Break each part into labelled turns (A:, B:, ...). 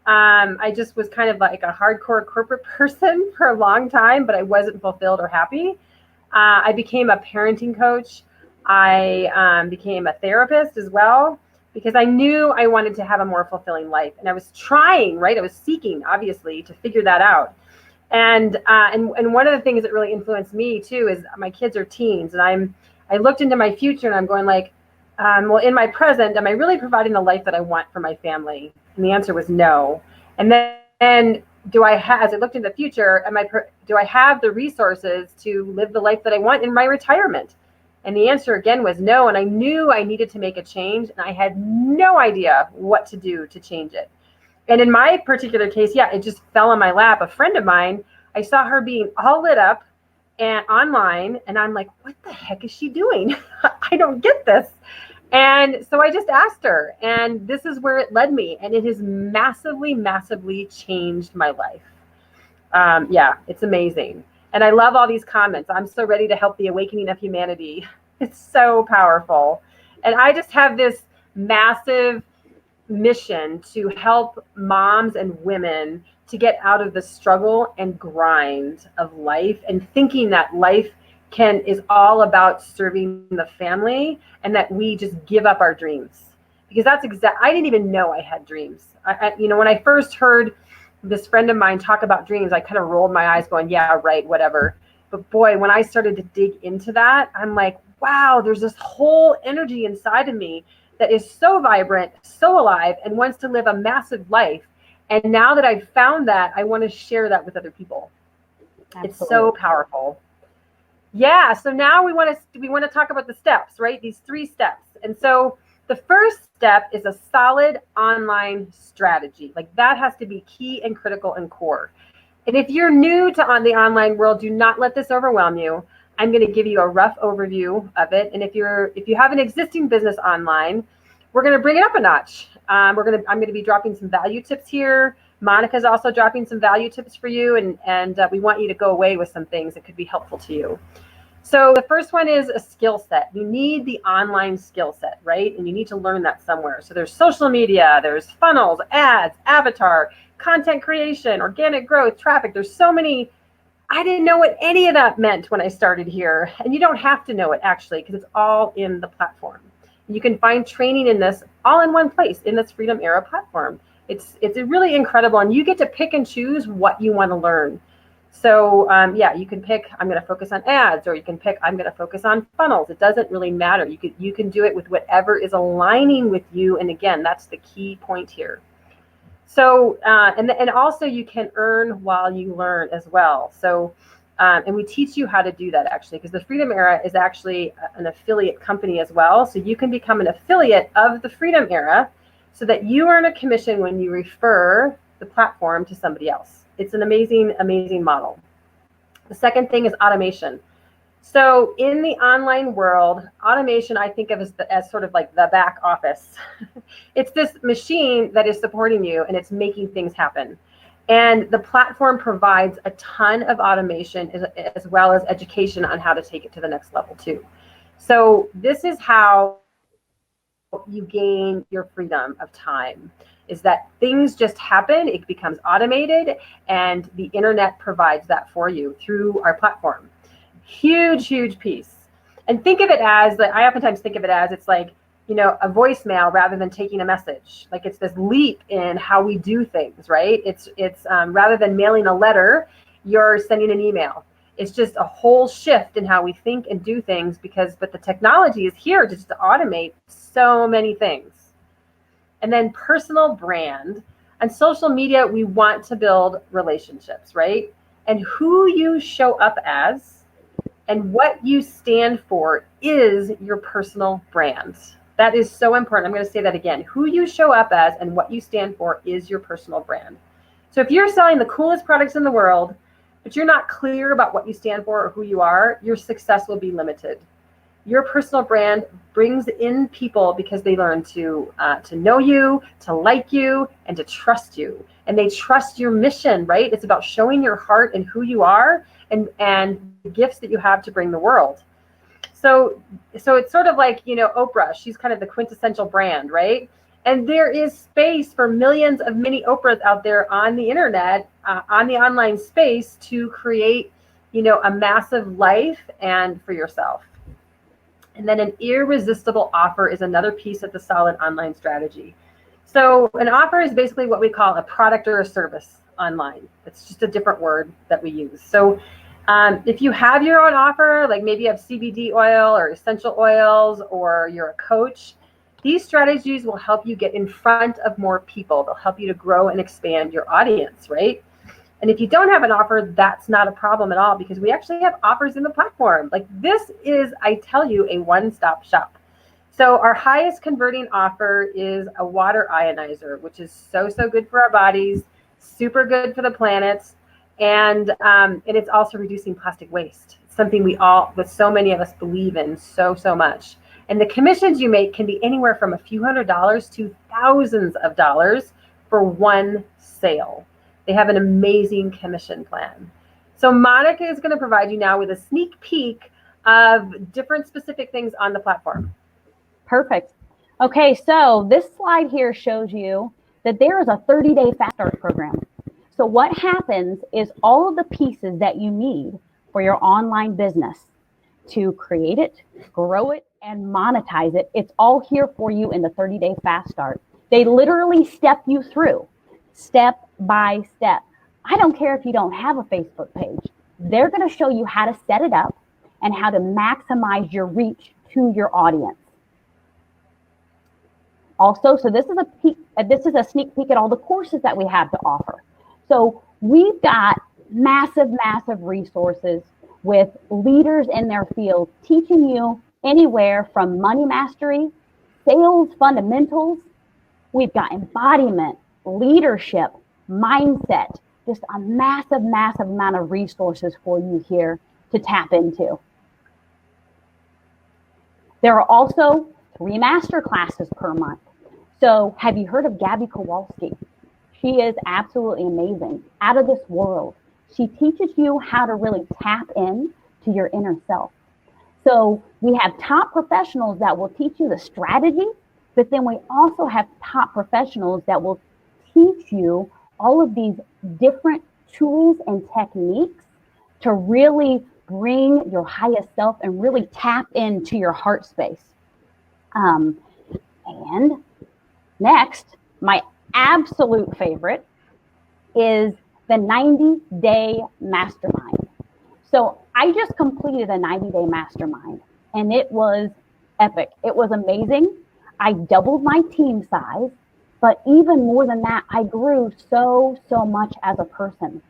A: I just was kind of like a hardcore corporate person for a long time, but I wasn't fulfilled or happy. I became a parenting coach. I became a therapist as well because I knew I wanted to have a more fulfilling life. And I was trying, right? I was seeking, obviously, to figure that out. And one of the things that really influenced me too is my kids are teens, and I looked into my future and I'm going like, well, in my present, am I really providing the life that I want for my family? And the answer was no. And then do I have, as I looked into the future, do I have the resources to live the life that I want in my retirement? And the answer again was no. And I knew I needed to make a change, and I had no idea what to do to change it. And in my particular case, yeah, it just fell in my lap. A friend of mine, I saw her being all lit up and online, and I'm like, what the heck is she doing? I don't get this. And so I just asked her, and this is where it led me. And it has massively, massively changed my life. Yeah, it's amazing. And I love all these comments. I'm so ready to help the awakening of humanity. It's so powerful. And I just have this massive mission to help moms and women to get out of the struggle and grind of life and thinking that life is all about serving the family, and that we just give up our dreams. Because that's I didn't even know I had dreams. When I first heard this friend of mine talk about dreams, I kind of rolled my eyes going, yeah, right, whatever. But boy, when I started to dig into that, I'm like, wow, there's this whole energy inside of me that is so vibrant, so alive, and wants to live a massive life. And now that I've found that, I want to share that with other people. Absolutely. It's so powerful. Yeah, so now we want to talk about the steps, right? These 3 steps. And so the first step is a solid online strategy. Like that has to be key and critical and core. And if you're new to the online world, do not let this overwhelm you. I'm going to give you a rough overview of it. And if you have an existing business online, we're going to bring it up a notch. I'm going to be dropping some value tips here. Monica's also dropping some value tips for you, and we want you to go away with some things that could be helpful to you. So the first one is a skill set. You need the online skill set, right? And you need to learn that somewhere. So there's social media, there's funnels, ads, avatar, content creation, organic growth, traffic. There's so many. I didn't know what any of that meant when I started here. And you don't have to know it actually, because it's all in the platform. You can find training in this all in one place in this Freedom Era platform. It's really incredible, and you get to pick and choose what you want to learn. So yeah, you can pick, I'm going to focus on ads, or you can pick, I'm going to focus on funnels. It doesn't really matter. You can do it with whatever is aligning with you. And again, that's the key point here. So and also you can earn while you learn as well. So and we teach you how to do that actually, because the Freedom Era is actually an affiliate company as well. So you can become an affiliate of the Freedom Era, so that you earn a commission when you refer the platform to somebody else. It's an amazing, amazing model. The second thing is automation. So in the online world, automation I think of as sort of like the back office. It's this machine that is supporting you, and it's making things happen. And the platform provides a ton of automation as well as education on how to take it to the next level too. So this is how you gain your freedom of time, is that things just happen. It becomes automated, and the internet provides that for you through our platform. Huge, huge piece. And think of it as, I oftentimes think of it as, it's like, a voicemail rather than taking a message. Like it's this leap in how we do things, right? It's rather than mailing a letter, you're sending an email. It's just a whole shift in how we think and do things, but the technology is here just to automate so many things. And then personal brand. On social media, we want to build relationships, right? And who you show up as and what you stand for is your personal brand. That is so important. I'm going to say that again. Who you show up as and what you stand for is your personal brand. So if you're selling the coolest products in the world, but you're not clear about what you stand for or who you are, your success will be limited. Your personal brand brings in people because they learn to know you, to like you, and to trust you. And they trust your mission, right? It's about showing your heart and who you are, and the gifts that you have to bring the world. So it's sort of like, Oprah, she's kind of the quintessential brand, right? And there is space for millions of mini Oprahs out there on the internet, on the online space, to create, a massive life and for yourself. And then an irresistible offer is another piece of the solid online strategy. So an offer is basically what we call a product or a service online. It's just a different word that we use. So if you have your own offer, like maybe you have CBD oil or essential oils, or you're a coach, these strategies will help you get in front of more people. They'll help you to grow and expand your audience, right? And if you don't have an offer, that's not a problem at all, because we actually have offers in the platform. Like, this is, I tell you, a one-stop shop. So our highest converting offer is a water ionizer, which is so good for our bodies, super good for the planet. And it's also reducing plastic waste. It's something with so many of us believe in so much. And the commissions you make can be anywhere from a few $100s to thousands of dollars for one sale. They have an amazing commission plan. So Monica is going to provide you now with a sneak peek of different specific things on the platform.
B: Perfect. Okay, so this slide here shows you that there is a 30-day Fast Start program. So what happens is all of the pieces that you need for your online business to create it, grow it, and monetize it, it's all here for you in the 30-day Fast Start. They literally step you through, step by step. I don't care if you don't have a Facebook page. They're going to show you how to set it up and how to maximize your reach to your audience. Also, so this is a sneak peek at all the courses that we have to offer. So we've got massive resources with leaders in their field teaching you anywhere from money mastery, sales fundamentals. We've got embodiment, leadership, mindset, just a massive amount of resources for you here to tap into. There are also 3 master classes per month. So have you heard of Gabby Kowalski? She is absolutely amazing, out of this world. She teaches you how to really tap in to your inner self. So we have top professionals that will teach you the strategy, but then we also have top professionals that will teach you all of these different tools and techniques to really bring your highest self and really tap into your heart space. And next, my absolute favorite is the 90-day mastermind. So I just completed a 90-day mastermind, and it was epic. It was amazing. I doubled my team size, but even more than that, I grew so much as a person.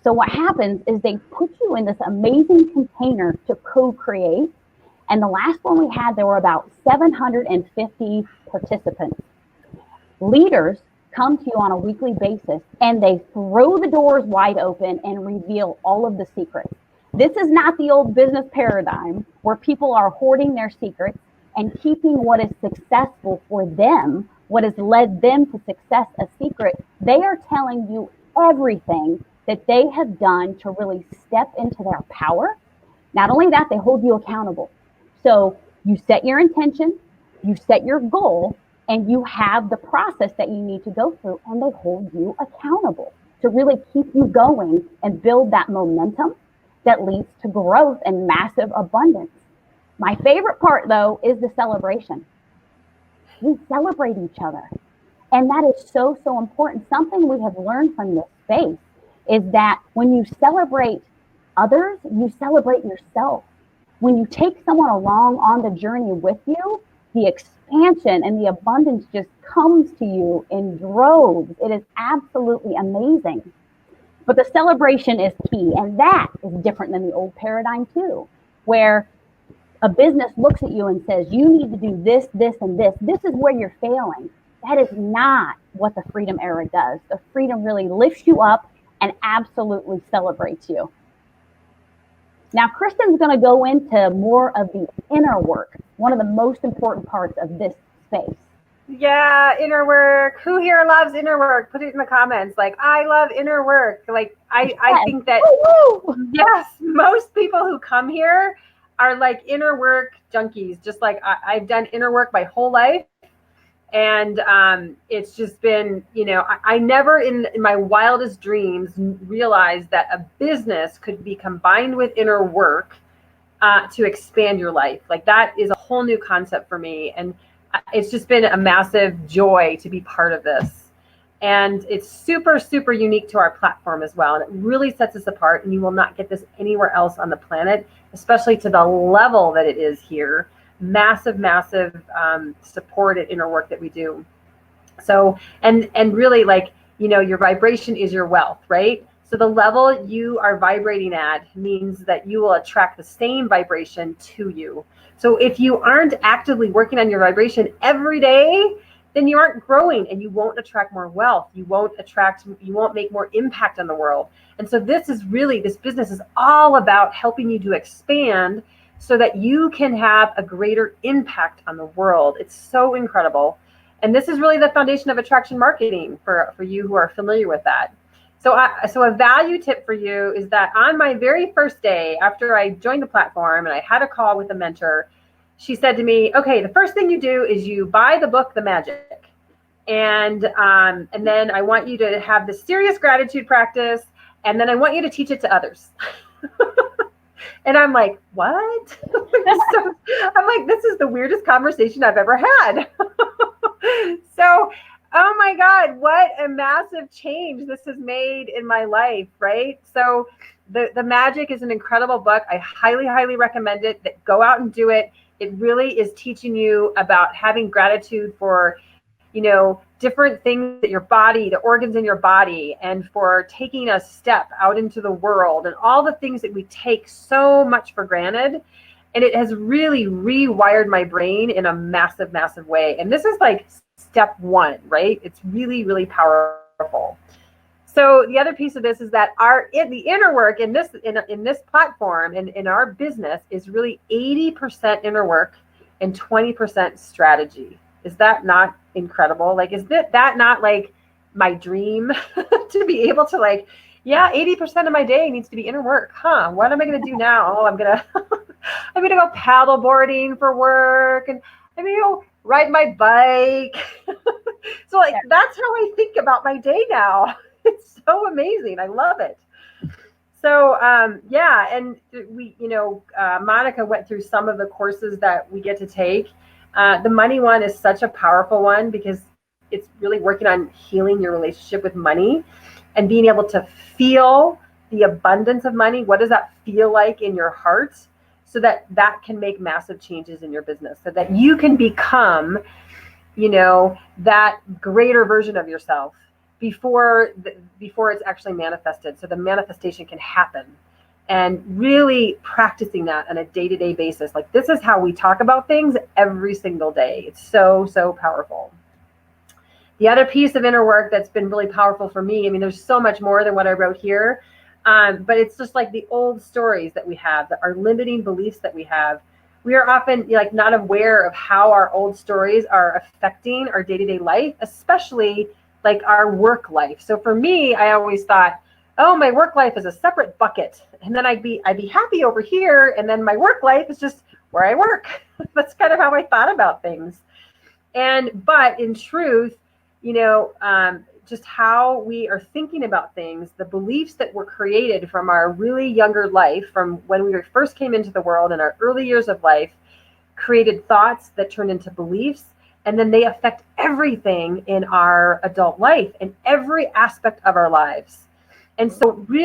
B: So what happens is they put you in this amazing container to co-create. And the last one we had, there were about 750 participants. Leaders come to you on a weekly basis, and they throw the doors wide open and reveal all of the secrets. This is not the old business paradigm where people are hoarding their secrets and keeping what is successful for them, what has led them to success, a secret. They are telling you everything that they have done to really step into their power. Not only that, they hold you accountable. So you set your intention, you set your goal, and you have the process that you need to go through, and they hold you accountable to really keep you going and build that momentum that leads to growth and massive abundance. My favorite part, though, is the celebration. We celebrate each other. And that is so important. Something we have learned from this space is that when you celebrate others, you celebrate yourself. When you take someone along on the journey with you, the expansion and the abundance just comes to you in droves. It is absolutely amazing. But the celebration is key, and that is different than the old paradigm too, where a business looks at you and says, you need to do this, and this. This is where you're failing. That is not what the Freedom Era does. The Freedom really lifts you up and absolutely celebrates you. Now, Kristen's going to go into more of the inner work, one of the most important parts of this space.
A: Yeah, inner work. Who here loves inner work? Put it in the comments. Like, I love inner work. Like, I think that, yes, most people who come here are like inner work junkies. Just like I've done inner work my whole life. And it's just been, I never in my wildest dreams realized that a business could be combined with inner work to expand your life. Like that is a whole new concept for me. And it's just been a massive joy to be part of this. And it's super, super unique to our platform as well. And it really sets us apart. And you will not get this anywhere else on the planet, especially to the level that it is here. Massive, massive support at inner work that we do. So, and really, like, your vibration is your wealth, right? So the level you are vibrating at means that you will attract the same vibration to you. So if you aren't actively working on your vibration every day, then you aren't growing and you won't attract more wealth. You won't make more impact on the world. And so this business is all about helping you to expand so that you can have a greater impact on the world. It's so incredible. And this is really the foundation of attraction marketing for you who are familiar with that. So a value tip for you is that on my very first day after I joined the platform and I had a call with a mentor, she said to me, okay, the first thing you do is you buy the book, The Magic. And then I want you to have this serious gratitude practice. And then I want you to teach it to others. And I'm like, what? So, I'm like, this is the weirdest conversation I've ever had. So, oh my God, what a massive change this has made in my life, right? So the Magic is an incredible book. I highly, highly recommend it. Go out and do it. It really is teaching you about having gratitude for, different things that your body, the organs in your body, and for taking a step out into the world and all the things that we take so much for granted. And it has really rewired my brain in a massive, massive way. And this is like step one, right? It's really, really powerful. So the other piece of this is that the inner work in this platform and in our business is really 80% inner work and 20% strategy. Is that not incredible? Like, is that not like my dream to be able to 80% of my day needs to be inner work, huh? What am I going to do now? Oh, I'm going to go paddle boarding for work, and I'm going to go ride my bike. So that's how I think about my day now. It's so amazing. I love it. So, and we, Monica went through some of the courses that we get to take. The money one is such a powerful one because it's really working on healing your relationship with money and being able to feel the abundance of money. What does that feel like in your heart? So that can make massive changes in your business, so that you can become, that greater version of yourself before it's actually manifested. So the manifestation can happen. And really practicing that on a day-to-day basis. Like, this is how we talk about things every single day. It's so, so powerful. The other piece of inner work that's been really powerful for me, I mean, there's so much more than what I wrote here, but it's just like the old stories that we have, our limiting beliefs that we have. We are often not aware of how our old stories are affecting our day-to-day life, especially like our work life. So for me, I always thought, oh, my work life is a separate bucket, and then I'd be happy over here, and then my work life is just where I work. That's kind of how I thought about things. But in truth, just how we are thinking about things, the beliefs that were created from our really younger life, from when we first came into the world in our early years of life, created thoughts that turned into beliefs, and then they affect everything in our adult life and every aspect of our lives. And so really